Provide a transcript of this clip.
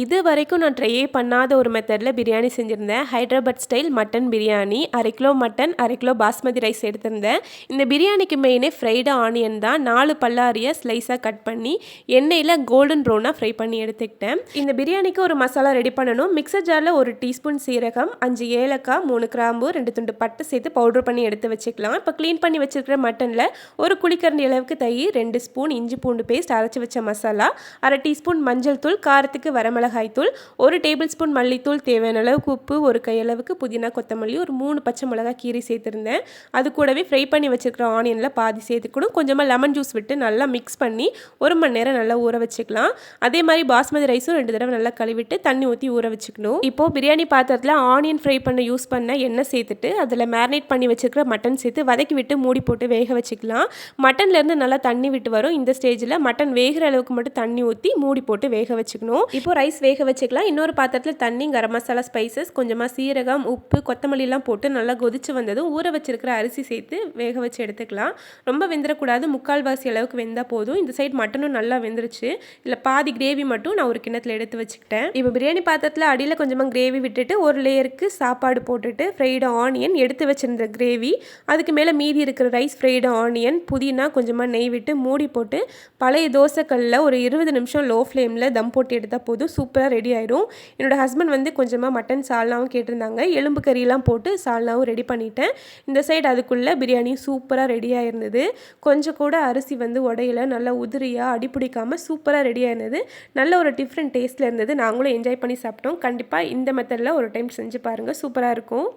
இது வரைக்கும் நான் ட்ரையே பண்ணாத ஒரு மெத்தடில் பிரியாணி செஞ்சுருந்தேன். Hyderabad style mutton biryani. 1/2 kilo mutton, 1/2 kilo basmati rice எடுத்திருந்தேன். இந்த பிரியாணிக்கு மெயினே ஃப்ரைடு ஆனியன் தான். 4 பல்லாரியை ஸ்லைஸாக கட் பண்ணி எண்ணெயில் கோல்டன் ப்ரௌனாக ஃப்ரை பண்ணி எடுத்துக்கிட்டேன். இந்த பிரியாணிக்கு ஒரு மசாலா ரெடி பண்ணணும். மிக்சர் ஜாரில் 1 டீஸ்பூன் சீரகம், 5 ஏலக்காய், 3 கிராம்பு, 2 துண்டு பட்டை சேர்த்து பவுடர் பண்ணி எடுத்து வச்சுக்கலாம். இப்போ க்ளீன் பண்ணி வச்சுருக்கிற மட்டனில் ஒரு குழிக்கரண்டி அளவுக்கு தயிர், 2 ஸ்பூன் இஞ்சி பூண்டு பேஸ்ட், அரைச்சி வச்ச மசாலா, 1/2 டீஸ்பூன் மஞ்சள் தூள், காரத்துக்கு வரமிளகாய் தூள், 1 டேபிள் ஸ்பூன் மல்லித்தூள், தேவையான அளவுக்கு உப்பு, ஒரு கையளவுக்கு புதினா கொத்தமல்லி, ஒரு 3 பச்சை மிளகாய் கீரி சேர்த்துருந்தேன். அது கூடவே ஃப்ரை பண்ணி வச்சுருக்கிற ஆனியனில் பாதி சேர்த்துக்கணும். கொஞ்சமாக லெமன் ஜூஸ் விட்டு நல்லா மிக்ஸ் பண்ணி 1 மணி நேரம் நல்லா ஊற வச்சுக்கலாம். அதே மாதிரி பாஸ்மதி ரைஸும் 2 தடவை நல்லா கழுவிட்டு தண்ணி ஊற்றி ஊற வச்சுக்கணும். இப்போது பிரியாணி பாத்திரத்தில் ஆனியன் ஃப்ரை பண்ண யூஸ் பண்ண எண்ணெய் சேர்த்துட்டு அதில் மேரினேட் பண்ணி வச்சுருக்கிற மட்டன் சேர்த்து வதக்கி விட்டு மூடி போட்டு வேக வச்சுக்கலாம். மட்டன்லேருந்து நல்லா தண்ணி விட்டு வரும். இந்த ஸ்டேஜில் மட்டன் வேகிற அளவுக்கு மட்டும் தண்ணி ஊற்றி மூடி போட்டு வேக வச்சுக்கணும். இப்போ ரைஸ் வேக வச்சுக்கலாம். இன்னொரு பாத்திரத்தில் தண்ணி, கரம் மசாலா, ஸ்பைசஸ், கொஞ்சமாக சீரகம், உப்பு, கொத்தமல்லிலாம் போட்டு நல்லா கொதிச்சு வந்ததும் ஊற வச்சிருக்கிற அரிசி சேர்த்து வேக வச்சு எடுத்துக்கலாம். ரொம்ப வெந்துடக்கூடாது, முக்கால்வாசி அளவுக்கு வெந்தால் போதும். இந்த சைடு மட்டனும் நல்லா வெந்துருச்சு. இல்லை பாதி கிரேவி மட்டும் நான் ஒரு கிண்ணத்தில் எடுத்து வச்சுக்கிட்டேன். இப்போ பிரியாணி பாத்திரத்தில் அடியில் கொஞ்சமாக கிரேவி விட்டுட்டு ஒரு லேயருக்கு சாப்பாடு போட்டுட்டு ஃப்ரைடு ஆனியன், எடுத்து வச்சிருந்த கிரேவி, அதுக்கு மேலே மீதி இருக்கிற ரைஸ், ஃப்ரைடு ஆனியன், புதினா, கொஞ்சமாக நெய் விட்டு மூடி போட்டு பழைய தோசைக்கல்லில் ஒரு 20 நிமிஷம் லோ ஃப்ளேமில் தம் போட்டு எடுத்தால் போதும். சூப்பராக ரெடி ஆயிடும். என்னோடய ஹஸ்பண்ட் வந்து கொஞ்சமாக மட்டன் சால்னாவும் கேட்டிருந்தாங்க. எலும்பு கறியெல்லாம் போட்டு சால்னாவும் ரெடி பண்ணிட்டேன். இந்த சைடு அதுக்குள்ளே பிரியாணியும் சூப்பராக ரெடியாக இருந்தது. கொஞ்சம் கூட அரிசி வந்து உடையில, நல்லா உதிரியாக அடிப்பிடிக்காமல் சூப்பராக ரெடியாக இருந்தது. நல்ல ஒரு டிஃப்ரெண்ட் டேஸ்ட்டில் இருந்தது. நாங்களும் என்ஜாய் பண்ணி சாப்பிட்டோம். கண்டிப்பாக இந்த மெத்தடில் ஒரு டைம் செஞ்சு பாருங்கள், சூப்பராக இருக்கும்.